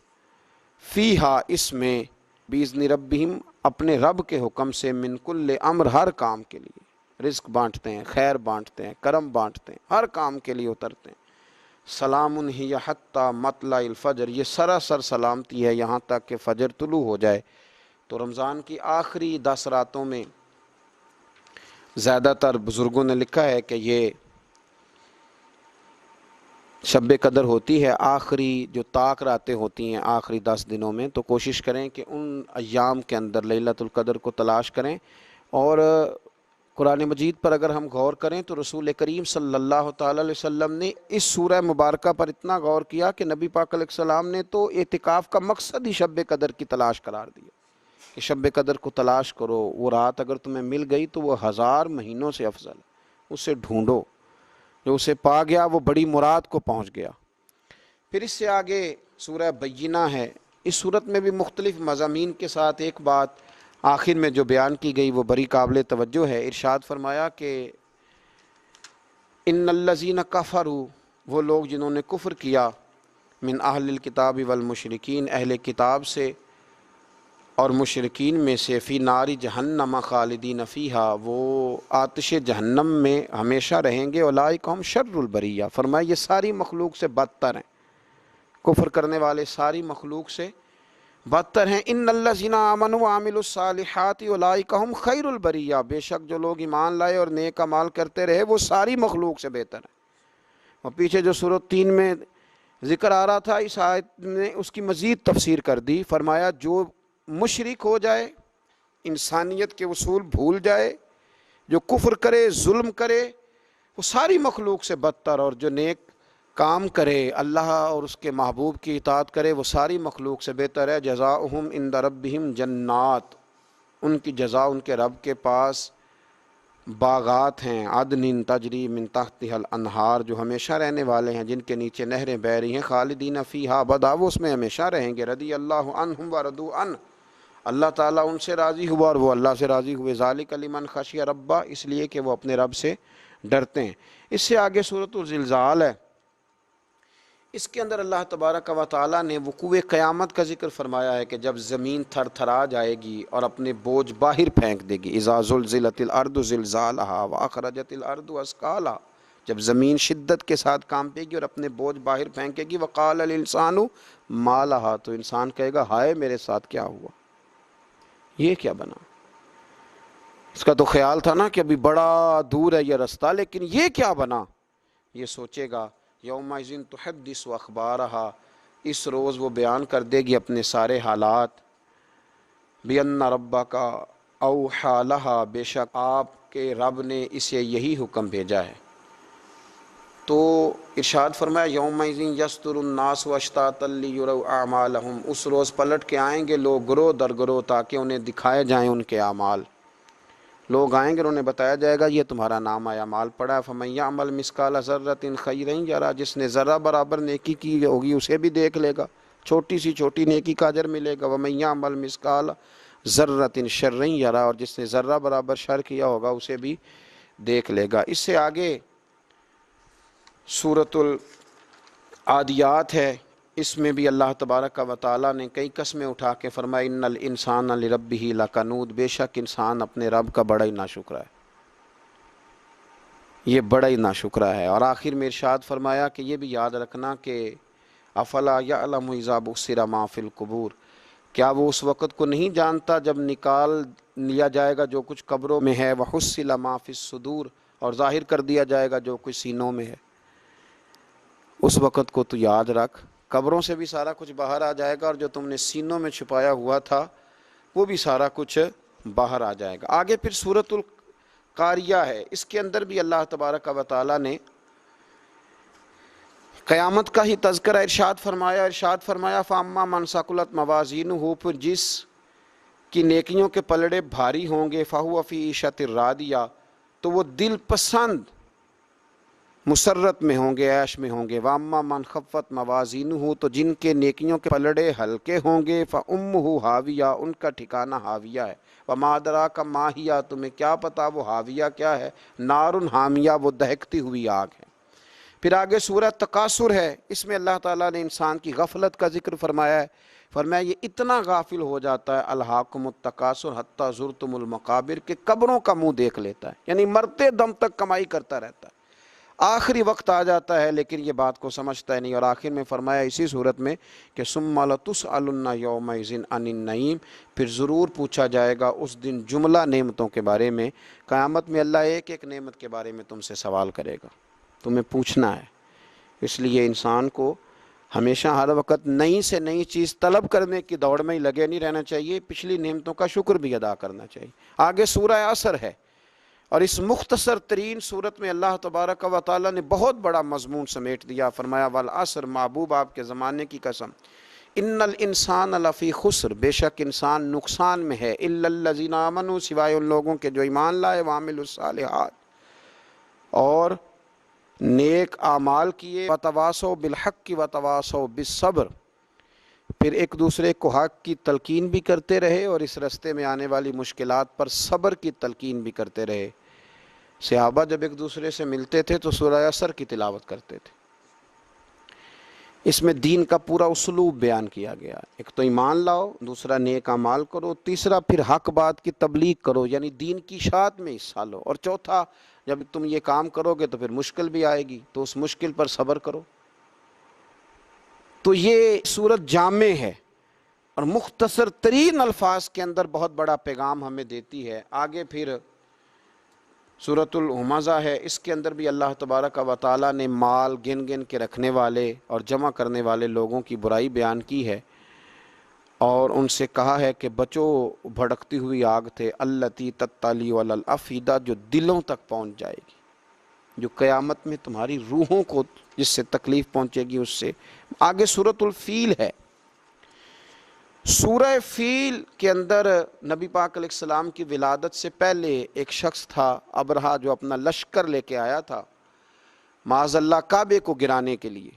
فیہا اس میں، باذن ربہم اپنے رب کے حکم سے، من کل امر ہر کام کے لیے، رزق بانٹتے ہیں، خیر بانٹتے ہیں، کرم بانٹتے ہیں، ہر کام کے لیے اترتے ہیں۔ سلام ہی حتی مطلع الفجر، یہ سراسر سلامتی ہے یہاں تک کہ فجر طلوع ہو جائے۔ تو رمضان کی آخری 10 راتوں میں زیادہ تر بزرگوں نے لکھا ہے کہ یہ شب قدر ہوتی ہے، آخری جو طاق راتیں ہوتی ہیں آخری 10 دنوں میں، تو کوشش کریں کہ ان ایام کے اندر لیلۃ القدر کو تلاش کریں۔ اور قرآن مجید پر اگر ہم غور کریں تو رسول کریم صلی اللہ تعالی علیہ وسلم نے اس سورہ مبارکہ پر اتنا غور کیا کہ نبی پاک علیہ السلام نے تو اعتکاف کا مقصد ہی شب قدر کی تلاش قرار دیا کہ شب قدر کو تلاش کرو، وہ رات اگر تمہیں مل گئی تو وہ 1000 مہینوں سے افضل ہے، اسے ڈھونڈو، جو اسے پا گیا وہ بڑی مراد کو پہنچ گیا۔ پھر اس سے آگے سورہ بینہ ہے، اس صورت میں بھی مختلف مضامین کے ساتھ ایک بات آخر میں جو بیان کی گئی وہ بڑی قابل توجہ ہے۔ ارشاد فرمایا کہ ان الذین کفروا، وہ لوگ جنہوں نے کفر کیا، من اہل الکتاب والمشرکین، اہل کتاب سے اور مشرکین میں سے، فی نار جہنم خالدین فیہا، وہ آتش جہنم میں ہمیشہ رہیں گے، اولئک ہم شر البریہ، فرمایا یہ ساری مخلوق سے بدتر ہیں، کفر کرنے والے ساری مخلوق سے بدتر ہیں۔ ان الذین آمنوا وعملوا الصالحات اولئک ہم خیر البریہ، بے شک جو لوگ ایمان لائے اور نیک اعمال کرتے رہے وہ ساری مخلوق سے بہتر ہیں۔ اور پیچھے جو سورۃ 3 میں ذکر آ رہا تھا، اس آیت نے اس کی مزید تفسیر کر دی، فرمایا جو مشرک ہو جائے، انسانیت کے اصول بھول جائے، جو کفر کرے، ظلم کرے، وہ ساری مخلوق سے بدتر، اور جو نیک کام کرے، اللہ اور اس کے محبوب کی اطاعت کرے، وہ ساری مخلوق سے بہتر ہے۔ جزاؤہم عند ربہم جنات، ان کی جزا ان کے رب کے پاس باغات ہیں، عدن تجری من تحتها الانہار، جو ہمیشہ رہنے والے ہیں، جن کے نیچے نہریں بہہ رہی ہیں، خالدین فیہا ابدا، وہ اس میں ہمیشہ رہیں گے۔ رضی اللہ عنہم ورضوا عنہ، اللہ تعالیٰ ان سے راضی ہوا اور وہ اللہ سے راضی ہوئے۔ ذالک لمن خشی ربہ، اس لیے کہ وہ اپنے رب سے ڈرتے ہیں۔ اس سے آگے سورۃ الزلزال ہے، اس کے اندر اللہ تبارک و تعالیٰ نے وقوع قیامت کا ذکر فرمایا ہے کہ جب زمین تھر تھرا جائے گی اور اپنے بوجھ باہر پھینک دے گی۔ اذا زلزلت الارض زلزالہا واخرجت الارض اثقالہا، جب زمین شدت کے ساتھ کانپے گی اور اپنے بوجھ باہر پھینکے گی۔ وقال الانسان ما لہا، تو انسان کہے گا ہائے میرے ساتھ کیا ہوا، یہ کیا بنا۔ اس کا تو خیال تھا نا کہ ابھی بڑا دور ہے یہ رستہ، لیکن یہ کیا بنا، یہ سوچے گا۔ یومئذ تحدث اخبارہا، اس روز وہ بیان کر دے گی اپنے سارے حالات۔ بِأَنَّ رَبَّكَ أَوْحَىٰ لَهَا، بے شک آپ کے رب نے اسے یہی حکم بھیجا ہے۔ تو ارشاد فرمایا یومئذ یصدر الناس اشتاتا لیروا اعمالہم، اس روز پلٹ کے آئیں گے لوگ گروہ در گروہ تاکہ انہیں دکھائے جائیں ان کے اعمال۔ لوگ آئیں گے اور انہیں بتایا جائے گا یہ تمہارا نام اعمال پڑا ہے۔ فَمَن يَعْمَلْ مِثْقَالَ ذَرَّةٍ خَيْرًا يَرَهُ، جس نے ذرہ برابر نیکی کی ہوگی اسے بھی دیکھ لے گا، چھوٹی سی چھوٹی نیکی کا اجر ملے گا۔ وَمَن يَعْمَلْ مِثْقَالَ ذَرَّةٍ شَرًّا يَرَهُ، اور جس نے ذرہ برابر شر کیا ہوگا اسے بھی دیکھ لے گا۔ اس سے آگے سورۃ العادیات ہے، اس میں بھی اللہ تبارک و تعالیٰ نے کئی قسمیں اٹھا کے فرمایا ان الانسان لربہ لکنود، بے شک انسان اپنے رب کا بڑا ہی ناشکرا ہے، یہ بڑا ہی ناشکرا ہے۔ اور آخر میں ارشاد فرمایا کہ یہ بھی یاد رکھنا کہ افلا یعلم اذا بؤثر ما فی القبور، کیا وہ اس وقت کو نہیں جانتا جب نکال لیا جائے گا جو کچھ قبروں میں ہے، وحصل ما فی الصدور، اور ظاہر کر دیا جائے گا جو کچھ سینوں میں ہے۔ اس وقت کو تو یاد رکھ، قبروں سے بھی سارا کچھ باہر آ جائے گا، اور جو تم نے سینوں میں چھپایا ہوا تھا وہ بھی سارا کچھ باہر آ جائے گا۔ آگے پھر سورۃ القاریہ ہے، اس کے اندر بھی اللہ تبارک و تعالیٰ نے قیامت کا ہی تذکرہ ارشاد فرمایا۔ فَأَمَّا مَنْ ثَقُلَتْ مَوَازِينُهُ، پھر جس کی نیکیوں کے پلڑے بھاری ہوں گے، فَهُوَ فِي عِيشَةٍ رَاضِيَةٍ، تو وہ دل پسند مسرت میں ہوں گے، عیش میں ہوں گے۔ وَأَمَّا مَنْ خَفَّتْ مَوَازِينُهُ، تو جن کے نیکیوں کے پلڑے ہلکے ہوں گے، فَأُمُّهُ ہاویہ، ان کا ٹھکانہ ہاویہ ہے۔ وَمَا أَدْرَاكَ مَا ہِیَہ، تمہیں کیا پتا وہ ہاویہ کیا ہے، نارٌ حامیہ، وہ دہکتی ہوئی آگ ہے۔ پھر آگے سورہ تکاثر ہے، اس میں اللہ تعالیٰ نے انسان کی غفلت کا ذکر فرمایا ہے۔ فرمایا یہ اتنا غافل ہو جاتا ہے، الہاکم التکاثر حتی زرتم المقابر، کہ قبروں کا منہ دیکھ لیتا ہے، یعنی مرتے دم تک کمائی کرتا رہتا ہے، آخری وقت آ جاتا ہے لیکن یہ بات کو سمجھتا ہے نہیں۔ اور آخر میں فرمایا اسی صورت میں کہ ثم لتسألن یومئذ عن النعیم، پھر ضرور پوچھا جائے گا اس دن جملہ نعمتوں کے بارے میں۔ قیامت میں اللہ ایک ایک نعمت کے بارے میں تم سے سوال کرے گا، تمہیں پوچھنا ہے۔ اس لیے انسان کو ہمیشہ ہر وقت نئی سے نئی چیز طلب کرنے کی دوڑ میں ہی لگے نہیں رہنا چاہیے، پچھلی نعمتوں کا شکر بھی ادا کرنا چاہیے۔ آگے سورہ عصر ہے، اور اس مختصر ترین صورت میں اللہ تبارک و تعالیٰ نے بہت بڑا مضمون سمیٹ دیا۔ فرمایا والعصر، محبوب آپ کے زمانے کی قسم، ان الانسان لفی خسر، بے شک انسان نقصان میں ہے، الا الذین آمنوا، سوائے ان لوگوں کے جو ایمان لائے، وعملوا الصالحات، اور نیک اعمال کیے، وتواصوا بالحق وتواصوا بالصبر، پھر ایک دوسرے کو حق کی تلقین بھی کرتے رہے اور اس رستے میں آنے والی مشکلات پر صبر کی تلقین بھی کرتے رہے۔ صحابہ جب ایک دوسرے سے ملتے تھے تو سورہ عصر کی تلاوت کرتے تھے۔ اس میں دین کا پورا اسلوب بیان کیا گیا، ایک تو ایمان لاؤ، دوسرا نیک اعمال کرو، تیسرا پھر حق بات کی تبلیغ کرو، یعنی دین کی اشاعت میں حصہ لو، اور چوتھا جب تم یہ کام کرو گے تو پھر مشکل بھی آئے گی تو اس مشکل پر صبر کرو۔ تو یہ صورت جامع ہے اور مختصر ترین الفاظ کے اندر بہت بڑا پیغام ہمیں دیتی ہے۔ آگے پھر سورۃ الہمزہ ہے، اس کے اندر بھی اللہ تبارک و تعالیٰ نے مال گن گن کے رکھنے والے اور جمع کرنے والے لوگوں کی برائی بیان کی ہے، اور ان سے کہا ہے کہ بچو بھڑکتی ہوئی آگ تھے، التی تطلی علی الافئدہ، جو دلوں تک پہنچ جائے گی۔ جو قیامت میں تمہاری روحوں کو جس سے تکلیف پہنچے گی اس سے۔ آگے سورۃ الفیل ہے۔ سورہ فیل کے اندر نبی پاک علیہ السلام کی ولادت سے پہلے ایک شخص تھا ابرہہ، جو اپنا لشکر لے کے آیا تھا معاذ اللہ کعبے کو گرانے کے لیے۔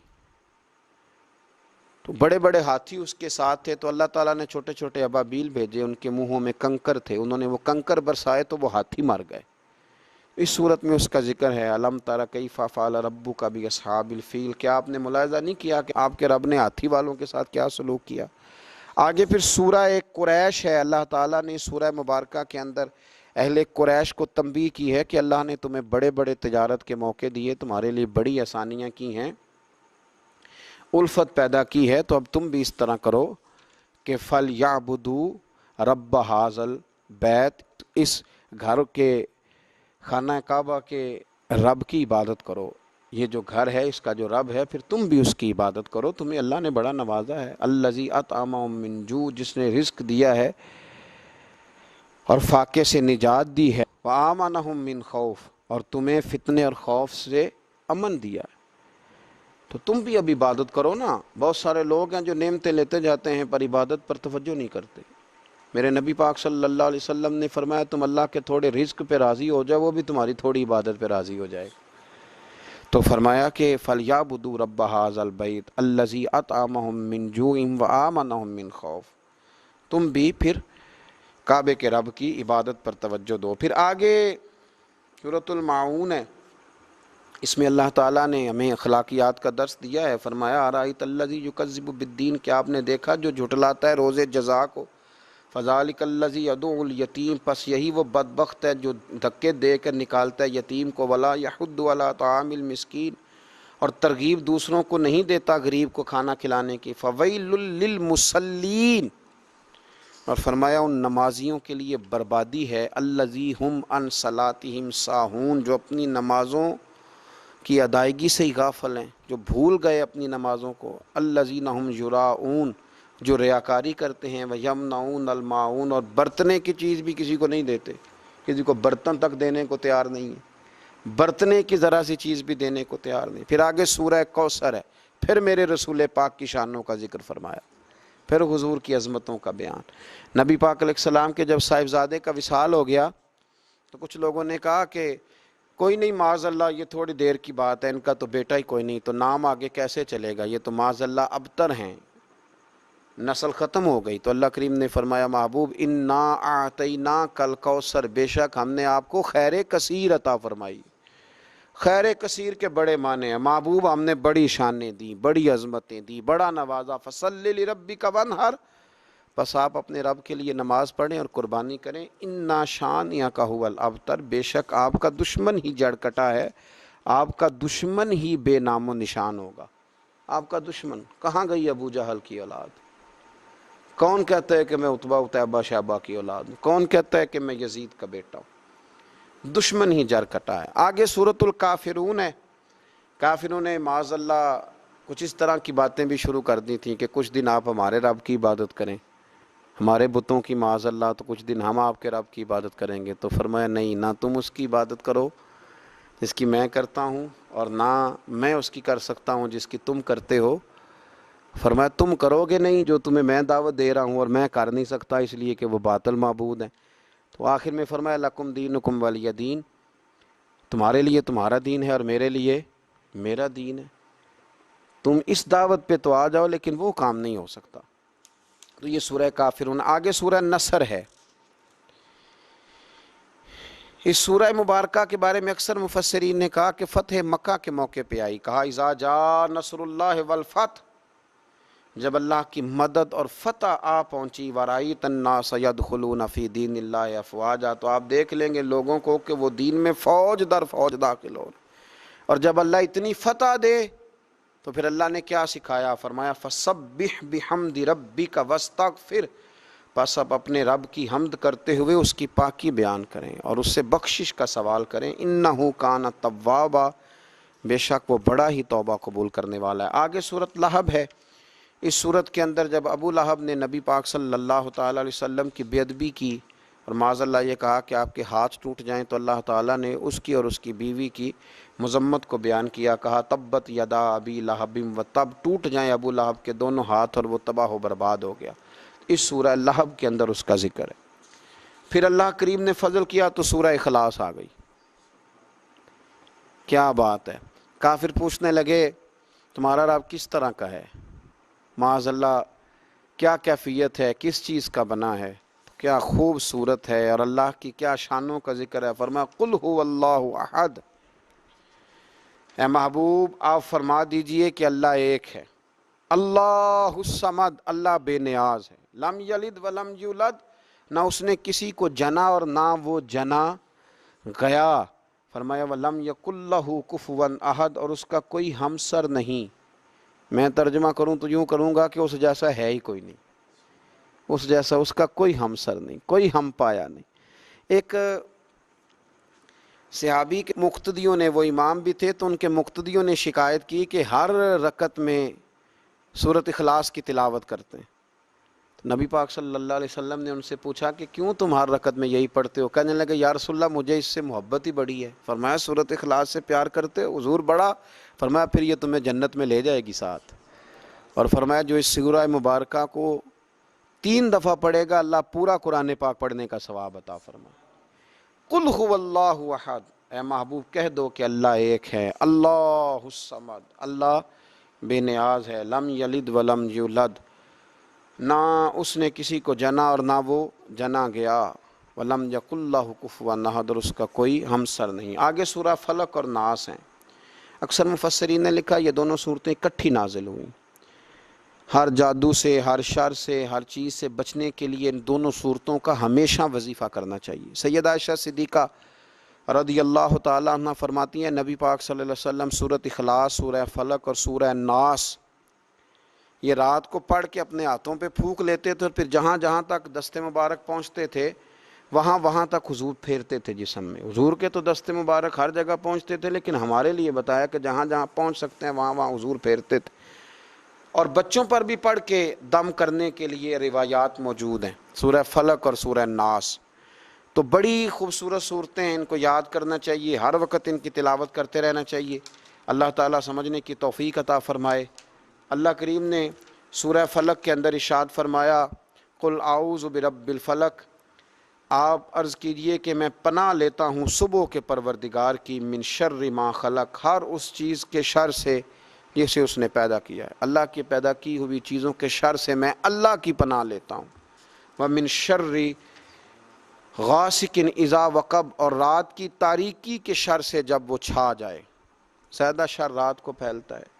تو بڑے بڑے ہاتھی اس کے ساتھ تھے، تو اللہ تعالیٰ نے چھوٹے چھوٹے ابابیل بھیجے، ان کے منہوں میں کنکر تھے، انہوں نے وہ کنکر برسائے تو وہ ہاتھی مر گئے۔ اس صورت میں اس کا ذکر ہے، الم تر کیف فعل ربک باصحاب الفیل، کیا آپ نے ملاحظہ نہیں کیا کہ آپ کے رب نے ہاتھی والوں کے ساتھ کیا سلوک کیا۔ آگے پھر سورہ قریش ہے۔ اللہ تعالیٰ نے سورہ مبارکہ کے اندر اہل قریش کو تنبیہ کی ہے کہ اللہ نے تمہیں بڑے بڑے تجارت کے موقع دیے، تمہارے لیے بڑی آسانیاں کی ہیں، الفت پیدا کی ہے، تو اب تم بھی اس طرح کرو کہ فَلْيَعْبُدُوا رَبَّ هَٰذَا الْبَيْتِ، اس گھر کے خانہ کعبہ کے رب کی عبادت کرو، یہ جو گھر ہے اس کا جو رب ہے، پھر تم بھی اس کی عبادت کرو، تمہیں اللہ نے بڑا نوازا ہے۔ الَّذِي أَطْعَمَهُم مِّن جُوع، جس نے رزق دیا ہے اور فاقے سے نجات دی ہے، وَآمَنَهُم مِّن خَوْفٍ، اور تمہیں فتنے اور خوف سے امن دیا ہے، تو تم بھی اب عبادت کرو نا۔ بہت سارے لوگ ہیں جو نعمتیں لیتے جاتے ہیں پر عبادت پر توجہ نہیں کرتے۔ میرے نبی پاک صلی اللہ علیہ وسلم نے فرمایا تم اللہ کے تھوڑے رزق پہ راضی ہو جاؤ، وہ بھی تمہاری تھوڑی عبادت پہ راضی ہو جائے۔ تو فرمایا کہ فَلْيَعْبُدُوا رَبَّ هَٰذَا الْبَيْتِ الَّذِي أَطْعَمَهُم مِّن جُوعٍ وَآمَنَهُم مِّن خَوْفٍ، تم بھی پھر کعبے کے رب کی عبادت پر توجہ دو۔ پھر آگے سورۃ الماعون ہے، اس میں اللہ تعالیٰ نے ہمیں اخلاقیات کا درس دیا ہے۔ فرمایا أَرَأَيْتَ الَّذِي يُكَذِّبُ بِالدِّينِ، کیا آپ نے دیکھا جو جھٹلاتا ہے روز جزا کو، فَذَلِكَ الَّذِي يَدُعُّ الْيَتِيمَ، پس یہی وہ بدبخت ہے جو دھکے دے کر نکالتا ہے یتیم کو، وَلَا يَحُضُّ عَلَىٰ طَعَامِ الْمِسْكِينِ، اور ترغیب دوسروں کو نہیں دیتا غریب کو کھانا کھلانے کی، فَوَيْلٌ لِّلْمُصَلِّينَ، اور فرمایا ان نمازیوں کے لیے بربادی ہے، الَّذِي هُمْ عَنْ صَلَاتِهِمْ سَاهُونَ، جو اپنی نمازوں کی ادائیگی سے ہی غافل ہیں، جو بھول گئے اپنی نمازوں کو، الَّذِينَ هُمْ يُرَاءُونَ، جو ریاکاری کرتے ہیں، وَيَمْنَعُونَ الْمَاعُونَ، اور برتنے کی چیز بھی کسی کو نہیں دیتے، کسی کو برتن تک دینے کو تیار نہیں ہے، برتنے کی ذرا سی چیز بھی دینے کو تیار نہیں۔ پھر آگے سورہ کوثر ہے، پھر میرے رسول پاک کی شانوں کا ذکر فرمایا، پھر حضور کی عظمتوں کا بیان۔ نبی پاک علیہ السلام کے جب صاحبزادے کا وصال ہو گیا تو کچھ لوگوں نے کہا کہ کوئی نہیں، معاذ اللہ یہ تھوڑی دیر کی بات ہے، ان کا تو بیٹا ہی کوئی نہیں، تو نام آگے کیسے چلے گا، یہ تو معاذ اللہ ابتر ہیں، نسل ختم ہو گئی۔ تو اللہ کریم نے فرمایا محبوب انا اعطیناک الکوثر، بے شک ہم نے آپ کو خیر کثیر عطا فرمائی۔ خیر کثیر کے بڑے معنی ہیں، محبوب ہم نے بڑی شانیں دی، بڑی عظمتیں دی، بڑا نوازا، فصلی لربک وانحر، بس آپ اپنے رب کے لیے نماز پڑھیں اور قربانی کریں، انا شانئک ھو الابتر، بے شک آپ کا دشمن ہی جڑ کٹا ہے، آپ کا دشمن ہی بے نام و نشان ہوگا۔ آپ کا دشمن کہاں گئی؟ ابو جہل کی اولاد۔ کون کہتا ہے کہ میں عتبہ اتیبہ شیبہ کی اولاد ہوں؟ کون کہتا ہے کہ میں یزید کا بیٹا ہوں؟ دشمن ہی جڑ کٹا ہے۔ آگے سورۃ الکافرون ہے۔ کافروں نے معاذ اللہ کچھ اس طرح کی باتیں بھی شروع کر دی تھیں کہ کچھ دن آپ ہمارے رب کی عبادت کریں، ہمارے بتوں کی معاذ اللہ، تو کچھ دن ہم آپ کے رب کی عبادت کریں گے۔ تو فرمایا نہیں، نہ تم اس کی عبادت کرو جس کی میں کرتا ہوں، اور نہ میں اس کی کر سکتا ہوں جس کی تم کرتے ہو۔ فرمایا تم کرو گے نہیں جو تمہیں میں دعوت دے رہا ہوں، اور میں کر نہیں سکتا اس لیے کہ وہ باطل معبود ہیں۔ تو آخر میں فرمایا لکم دینکم ولی دین، تمہارے لیے تمہارا دین ہے اور میرے لیے میرا دین ہے، تم اس دعوت پہ تو آ جاؤ لیکن وہ کام نہیں ہو سکتا۔ تو یہ سورہ کافرون۔ آگے سورہ نصر ہے۔ اس سورہ مبارکہ کے بارے میں اکثر مفسرین نے کہا کہ فتح مکہ کے موقع پہ آئی، کہا اذا جاء نصر اللہ والفتح، جب اللہ کی مدد اور فتح آ پہنچی، ورأیت الناس یدخلون فی دین اللہ افواجا، تو آپ دیکھ لیں گے لوگوں کو کہ وہ دین میں فوج در فوج داخل ہو۔ اور جب اللہ اتنی فتح دے تو پھر اللہ نے کیا سکھایا؟ فرمایا فسبح بحمد ربک واستغفر، پس اب اپنے رب کی حمد کرتے ہوئے اس کی پاکی بیان کریں اور اس سے بخشش کا سوال کریں، انہ کان توابا، بے شک وہ بڑا ہی توبہ قبول کرنے والا ہے۔ آگے سورۃ لہب ہے۔ اس سورت کے اندر جب ابو لہب نے نبی پاک صلی اللہ تعالیٰ علیہ وسلم کی بے ادبی کی اور معاذ اللہ یہ کہا کہ آپ کے ہاتھ ٹوٹ جائیں تو اللہ تعالیٰ نے اس کی اور اس کی بیوی کی مذمت کو بیان کیا، کہا تبت یدا ابی لہب و تب، ٹوٹ جائیں ابو لہب کے دونوں ہاتھ اور وہ تباہ و برباد ہو گیا۔ اس سورہ لہب کے اندر اس کا ذکر ہے۔ پھر اللہ کریم نے فضل کیا تو سورہ اخلاص آ گئی۔ کیا بات ہے! کافر پوچھنے لگے تمہارا رب کس طرح کا ہے؟ معاذ اللہ کیا کیفیت ہے، کس چیز کا بنا ہے، کیا خوبصورت ہے، اور اللہ کی کیا شانوں کا ذکر ہے۔ فرمایا قل هو اللہ احد، اے محبوب آپ فرما دیجئے کہ اللہ ایک ہے، اللہ الصمد، اللہ بے نیاز ہے، لم یلد ولم یولد، نہ اس نے کسی کو جنا اور نہ وہ جنا گیا۔ فرمایا وَلَمْ يَكُنْ لَهُ كُفُوًا أَحَدٌ، اور اس کا کوئی ہمسر نہیں۔ میں ترجمہ کروں تو یوں کروں گا کہ اس جیسا ہے ہی کوئی نہیں، اس جیسا اس کا کوئی ہمسر نہیں، کوئی ہم پایا نہیں۔ ایک صحابی کے مقتدیوں نے، وہ امام بھی تھے، تو ان کے مقتدیوں نے شکایت کی کہ ہر رکعت میں سورۃ اخلاص کی تلاوت کرتے ہیں۔ نبی پاک صلی اللہ علیہ وسلم نے ان سے پوچھا کہ کیوں تم ہر رکعت میں یہی پڑھتے ہو؟ کہنے لگے یا رسول اللہ مجھے اس سے محبت ہی بڑی ہے۔ فرمایا سورۃ اخلاص سے پیار کرتے ہو؟ حضور بڑا؟ فرمایا پھر یہ تمہیں جنت میں لے جائے گی ساتھ۔ اور فرمایا جو اس سورہ مبارکہ کو 3 دفعہ پڑھے گا اللہ پورا قرآن پاک پڑھنے کا ثواب عطا فرمائے۔ قل هو اللہ احد، اے محبوب کہہ دو کہ اللہ ایک ہے، اللہ الصمد، اللہ بے نیاز ہے، لم یلد ولم یولد، نہ اس نے کسی کو جنا اور نہ وہ جنا گیا، وَلَمْ يَكُنْ لَهُ كُفُوًا أَحَدٌ، اور اس کا کوئی ہمسر نہیں۔ آگے سورہ فلق اور ناس ہیں۔ اکثر مفسرین نے لکھا یہ دونوں صورتیں اکٹھی نازل ہوئیں۔ ہر جادو سے، ہر شر سے، ہر چیز سے بچنے کے لیے ان دونوں صورتوں کا ہمیشہ وظیفہ کرنا چاہیے۔ سیدہ عائشہ صدیقہ رضی اللہ تعالیٰ عنہ فرماتی ہیں نبی پاک صلی اللہ علیہ وسلم سورۃ اخلاص، سورہ فلق اور سورہ ناس یہ رات کو پڑھ کے اپنے ہاتھوں پہ پھونک لیتے تھے، اور پھر جہاں جہاں تک دست مبارک پہنچتے تھے وہاں وہاں تک حضور پھیرتے تھے جسم میں۔ حضور کے تو دست مبارک ہر جگہ پہنچتے تھے، لیکن ہمارے لیے بتایا کہ جہاں جہاں پہنچ سکتے ہیں وہاں وہاں حضور پھیرتے تھے۔ اور بچوں پر بھی پڑھ کے دم کرنے کے لیے روایات موجود ہیں، سورہ فلق اور سورہ ناس۔ تو بڑی خوبصورت صورتیں ہیں، ان کو یاد کرنا چاہیے، ہر وقت ان کی تلاوت کرتے رہنا چاہیے۔ اللہ تعالیٰ سمجھنے کی توفیق عطا فرمائے۔ اللہ کریم نے سورہ فلق کے اندر ارشاد فرمایا قل اعوذ برب الفلق، آپ عرض کیجئے کہ میں پناہ لیتا ہوں صبح کے پروردگار کی، من شر ما خلق، ہر اس چیز کے شر سے جسے اس نے پیدا کیا ہے۔ اللہ کی پیدا کی ہوئی چیزوں کے شر سے میں اللہ کی پناہ لیتا ہوں۔ ومن شر غاسق اذا وقب، اور رات کی تاریکی کے شر سے جب وہ چھا جائے۔ زیادہ شر رات کو پھیلتا ہے،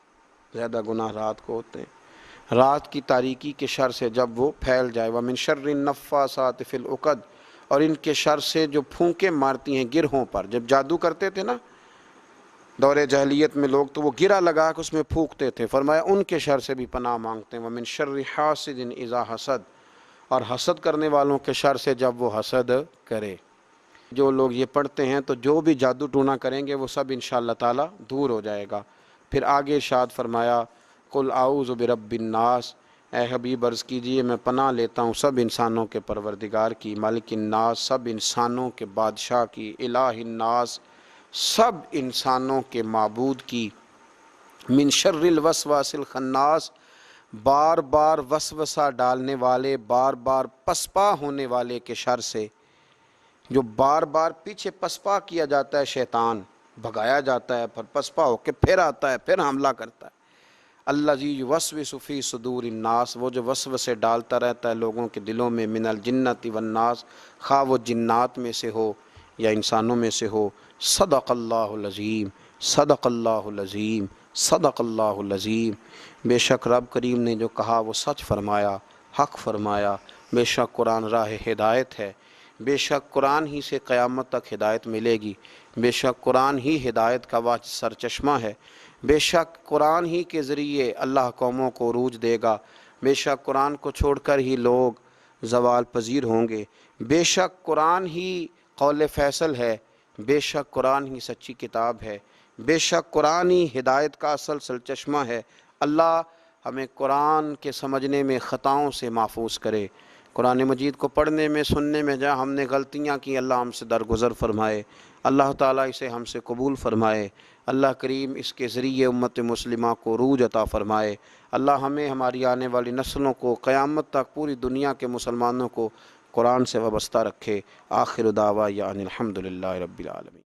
زیادہ گناہ رات کو ہوتے ہیں۔ رات کی تاریکی کے شر سے جب وہ پھیل جائے۔ ومن شر النفاثات فی العقد، اور ان کے شر سے جو پھونکے مارتی ہیں گرہوں پر۔ جب جادو کرتے تھے نا دور جاہلیت میں لوگ، تو وہ گرہ لگا کے اس میں پھونکتے تھے، فرمایا ان کے شر سے بھی پناہ مانگتے ہیں۔ ومن شر حاسد اذا حسد، اور حسد کرنے والوں کے شر سے جب وہ حسد کرے۔ جو لوگ یہ پڑھتے ہیں تو جو بھی جادو ٹونا کریں گے وہ سب انشاءاللہ تعالی دور ہو جائے گا۔ پھر آگے ارشاد فرمایا قل اعوذ برب الناس، اے حبیب عرض کیجئے میں پناہ لیتا ہوں سب انسانوں کے پروردگار کی، مالک الناس، سب انسانوں کے بادشاہ کی، الہ الناس، سب انسانوں کے معبود کی، من شر الوسواس الخناس، بار بار وسوسہ ڈالنے والے، بار بار پسپا ہونے والے کے شر سے، جو بار بار پیچھے پسپا کیا جاتا ہے، شیطان بھگایا جاتا ہے، پھر پسپا ہو کے پھر آتا ہے، پھر حملہ کرتا ہے۔ الذی یوسوس فی صدور الناس، وہ جو وسوسے ڈالتا رہتا ہے لوگوں کے دلوں میں، من الجنۃ والناس، خواہ وہ جنات میں سے ہو یا انسانوں میں سے ہو۔ صدق اللہ العظیم، صدق اللہ العظیم، صدق اللہ العظیم۔ بے شک رب کریم نے جو کہا وہ سچ فرمایا، حق فرمایا۔ بے شک قرآن راہ ہدایت ہے، بے شک قرآن ہی سے قیامت تک ہدایت ملے گی، بے شک قرآن ہی ہدایت کا واجب سرچشمہ ہے، بے شک قرآن ہی کے ذریعے اللہ قوموں کو عروج دے گا، بے شک قرآن کو چھوڑ کر ہی لوگ زوال پذیر ہوں گے، بے شک قرآن ہی قول فیصل ہے، بے شک قرآن ہی سچی کتاب ہے، بے شک قرآن ہی ہدایت کا اصل سرچشمہ ہے۔ اللہ ہمیں قرآن کے سمجھنے میں خطاؤں سے محفوظ کرے، قرآن مجید کو پڑھنے میں سننے میں جہاں ہم نے غلطیاں کی اللہ ہم سے درگزر فرمائے، اللہ تعالیٰ اسے ہم سے قبول فرمائے، اللہ کریم اس کے ذریعے امت مسلمہ کو عروج عطا فرمائے، اللہ ہمیں ہماری آنے والی نسلوں کو قیامت تک پوری دنیا کے مسلمانوں کو قرآن سے وابستہ رکھے۔ آخر دعوانا ان الحمد للہ رب العالمین۔